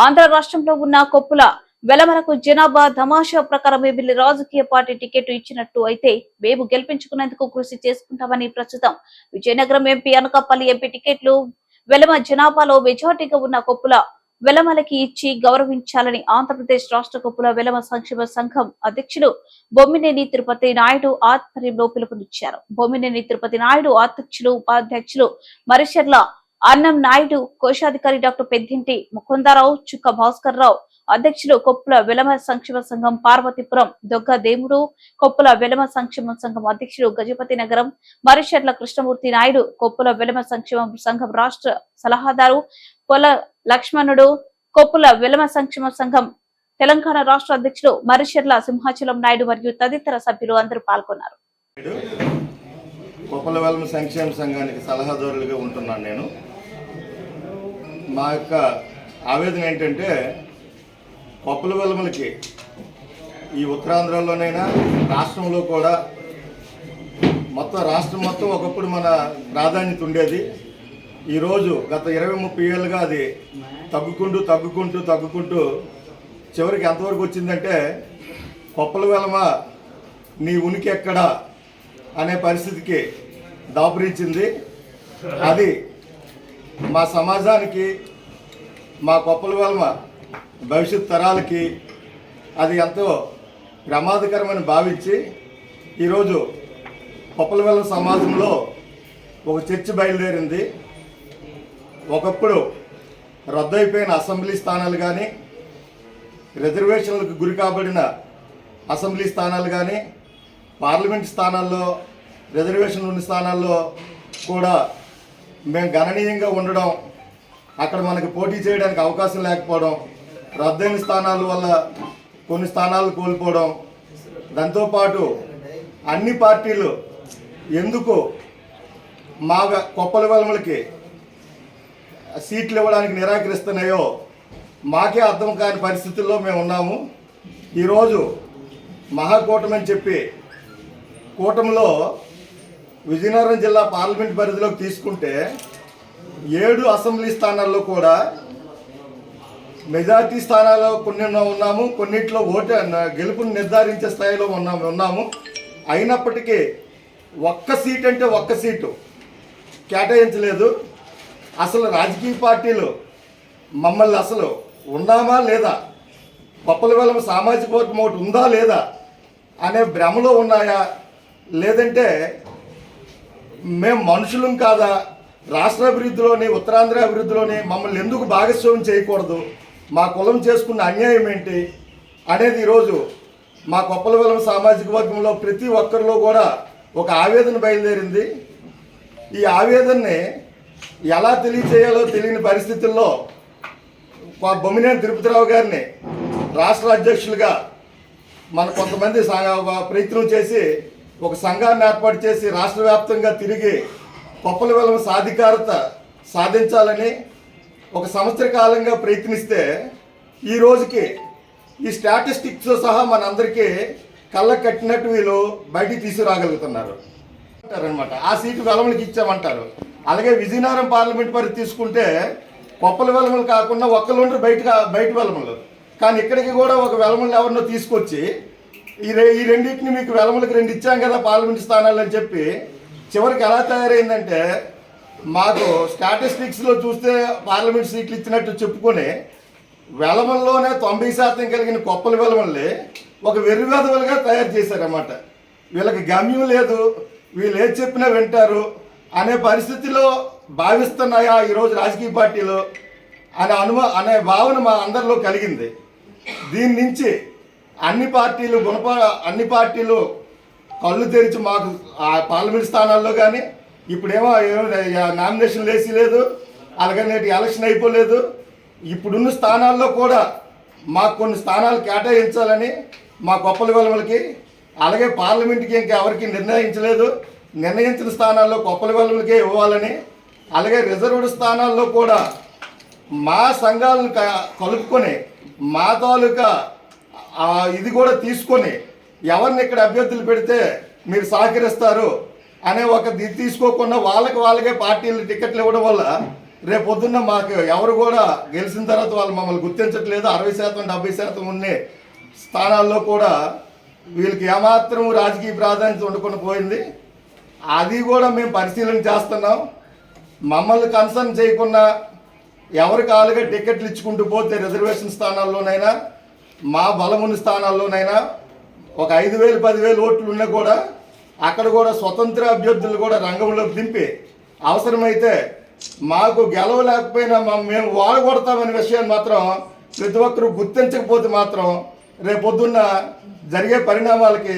ఆంధ్ర రాష్ట్రంలో ఉన్న కొప్పుల వెలమలకు జనాభా తమాషా ప్రకారమే వీళ్ళు రాజకీయ పార్టీ టికెట్ ఇచ్చినట్టు అయితే మేము గెలిపించుకునేందుకు కృషి చేసుకుంటామని ప్రస్తుతం విజయనగరం ఎంపీ అనకాపల్లి ఎంపీ టికెట్లు వెలమ జనాభాలో మెజార్టీగా ఉన్న కొప్పుల వెలమలకి ఇచ్చి గౌరవించాలని ఆంధ్రప్రదేశ్ రాష్ట్ర కొప్పుల వెలమ సంక్షేమ సంఘం అధ్యక్షుడు బొమ్మినేని తిరుపతి నాయుడు ఆధ్వర్యంలో పిలుపునిచ్చారు. బొమ్మినేని తిరుపతి నాయుడు అధ్యక్షులు ఉపాధ్యక్షులు మరిషర్ల అన్నం నాయుడు, కోశాధికారి డాక్టర్ పెద్దింటి ముకుందారావు, చుక్క భాస్కర్ రావు, అధ్యక్షులు కొప్పుల వెలమ సంక్షేమ సంఘం పార్వతీపురం దొగ్గ దేముడు, కొప్పుల వెలమ సంక్షేమ సంఘం అధ్యక్షులు గజపతి నగరం మరిషర్ల కృష్ణమూర్తి నాయుడు, కొప్పుల వెలమ సంక్షేమ సంఘం రాష్ట్ర సలహాదారు పొల లక్ష్మణుడు, కొప్పుల వెలమ సంక్షేమ సంఘం తెలంగాణ రాష్ట్ర అధ్యక్షులు మరిషర్ల సింహాచలం నాయుడు మరియు తదితర సభ్యులు అందరూ పాల్గొన్నారు. కొప్పుల వెలమ సంక్షేమ సంఘానికి సలహాదారులుగా ఉంటున్నాను నేను. మా యొక్క ఆవేదన ఏంటంటే కొప్పుల వెలమలకి ఈ ఉత్తరాంధ్రలోనైనా రాష్ట్రంలో కూడా రాష్ట్రం మొత్తం ఒకప్పుడు మన ప్రాధాన్యత ఉండేది. ఈరోజు గత 20-30 ఏళ్ళుగా అది తగ్గుకుంటూ చివరికి ఎంతవరకు వచ్చిందంటే కొప్పుల వెలమ నీ ఉనికి ఎక్కడా అనే పరిస్థితికి దాపురించింది. అది మా సమాజానికి, మా కొప్పుల వెలమ భవిష్యత్ తరాలకి అది ఎంతో ప్రమాదకరమని భావించి ఈరోజు కొప్పుల వెలమ సమాజంలో ఒక చర్చ బయలుదేరింది. ఒకప్పుడు రద్దయిపోయిన అసెంబ్లీ స్థానాలు కానీ, రిజర్వేషన్లకు గురి కాబడిన అసెంబ్లీ స్థానాలు కానీ, పార్లమెంట్ స్థానాల్లో రిజర్వేషన్ ఉన్న స్థానాల్లో కూడా మేము గణనీయంగా ఉండడం, అక్కడ మనకు పోటీ చేయడానికి అవకాశం లేకపోవడం, రద్దయిన స్థానాల వల్ల కొన్ని స్థానాలు కోల్పోవడం, దాంతోపాటు అన్ని పార్టీలు ఎందుకు మా కొప్పుల వెలమలకి సీట్లు ఇవ్వడానికి నిరాకరిస్తున్నాయో మాకే అర్థం కాని పరిస్థితుల్లో మేము ఉన్నాము. ఈరోజు మహాకూటమి అని చెప్పి కూటమిలో విజయనగరం జిల్లా పార్లమెంట్ పరిధిలోకి తీసుకుంటే 7 అసెంబ్లీ స్థానాల్లో కూడా మెజార్టీ స్థానాల్లో కొన్ని ఉన్నాము, కొన్నిట్లో గెలుపుని నిర్ధారించే స్థాయిలో ఉన్నాము. అయినప్పటికీ ఒక్క సీటు కేటాయించలేదు. అసలు రాజకీయ పార్టీలు మమ్మల్ని అసలు ఉన్నామా లేదా, కొప్పుల వెలమ సామాజిక వర్గం ఒకటి ఉందా లేదా అనే భ్రమలో ఉన్నాయా, లేదంటే మేము మనుషులం కాదా, రాష్ట్ర అభివృద్ధిలోని ఉత్తరాంధ్ర అభివృద్ధిలోని మమ్మల్ని ఎందుకు భాగస్వామ్యం చేయకూడదు, మా కులం చేసుకున్న అన్యాయం ఏంటి అనేది ఈరోజు మా కొప్పుల వెలమ సామాజిక వర్గంలో ప్రతి ఒక్కరిలో కూడా ఒక ఆవేదన బయలుదేరింది. ఈ ఆవేదనని ఎలా తెలియచేయాలో తెలియని పరిస్థితుల్లో బొమ్మినేని తిరుపతిరావు గారిని రాష్ట్ర అధ్యక్షులుగా మన కొంతమంది ప్రయత్నం చేసి ఒక సంఘాన్ని ఏర్పాటు చేసి రాష్ట్ర వ్యాప్తంగా తిరిగి కొప్పుల వెలమ సాధికారత సాధించాలని ఒక సంవత్సర కాలంగా ప్రయత్నిస్తే ఈ రోజుకి ఈ స్టాటిస్టిక్స్తో సహా మనందరికీ కళ్ళకు కట్టినట్టు వీళ్ళు బయటికి తీసుకురాగలుగుతున్నారు అనమాట. ఆ సీటు వెలమలకి ఇచ్చామంటారు. అలాగే విజయనగరం పార్లమెంట్ పరిధి తీసుకుంటే కొప్పుల వెలమలు కాకుండా ఒక్కరుండ్రు బయట వెలమలు, కానీ ఇక్కడికి కూడా ఒక వెలమలు ఎవరినో తీసుకొచ్చి ఈ రెండింటిని మీకు వెలమలకి 2 ఇచ్చాం కదా పార్లమెంట్ స్థానాలు అని చెప్పి చివరికి ఎలా తయారైందంటే మాకు స్టాటిస్టిక్స్లో చూస్తే పార్లమెంట్ సీట్లు ఇచ్చినట్టు చెప్పుకొని వెలమల్లోనే 90% కలిగిన కొప్పుల వెలమల్ని ఒక వెర్రివేదవలుగా తయారు చేశారన్నమాట. వీళ్ళకి గమ్యం లేదు, వీళ్ళు ఏది చెప్పినా వింటారు అనే పరిస్థితిలో భావిస్తున్నాయా ఈరోజు రాజకీయ పార్టీలు అనే భావన మా అందరిలో కలిగింది. దీని నుంచి అన్ని పార్టీలు కళ్ళు తెరిచి మాకు ఆ పార్లమెంట్ స్థానాల్లో కానీ ఇప్పుడేమో నామినేషన్ వేసి లేదు, అలాగే నేటి ఎలక్షన్ అయిపోలేదు, ఇప్పుడున్న స్థానాల్లో కూడా మాకు కొన్ని స్థానాలు కేటాయించాలని మా కొప్పుల వెలమలకి, అలాగే పార్లమెంట్కి ఇంకెవరికి నిర్ణయించిన స్థానాల్లో కొప్పుల వెలమలకే ఇవ్వాలని, అలాగే రిజర్వ్డ్ స్థానాల్లో కూడా మా సంఘాలను కలుపుకొని మా తాలూకా ఇది కూడా తీసుకొని ఎవరిని ఇక్కడ అభ్యర్థులు పెడితే మీరు సహకరిస్తారు అనే ఒక తీసుకోకుండా వాళ్ళకే పార్టీలు టికెట్లు ఇవ్వడం వల్ల రేపొద్దున్న మాకు ఎవరు కూడా గెలిచిన తర్వాత వాళ్ళు మమ్మల్ని గుర్తించట్లేదు. 60% 70% ఉండే స్థానాల్లో కూడా వీళ్ళకి ఏమాత్రం రాజకీయ ప్రాధాన్యత ఉండకుండా పోయింది. అది కూడా మేము పరిశీలన చేస్తున్నాం. మమ్మల్ని కన్సర్న్ చేయకుండా ఎవరికి ఆలుగా టికెట్లు ఇచ్చుకుంటూ పోతే రిజర్వేషన్ స్థానాల్లోనైనా మా బలమున్న స్థానాల్లోనైనా ఒక 5,000 10,000 ఓట్లు ఉన్నా కూడా అక్కడ కూడా స్వతంత్ర అభ్యర్థులు కూడా రంగంలోకి దింపి అవసరమైతే మాకు గెలవలేకపోయినా మేము వాడగొడతామనే విషయాన్ని మాత్రం ప్రతి ఒక్కరూ గుర్తించకపోతే మాత్రం రేపొద్దున్న జరిగే పరిణామాలకి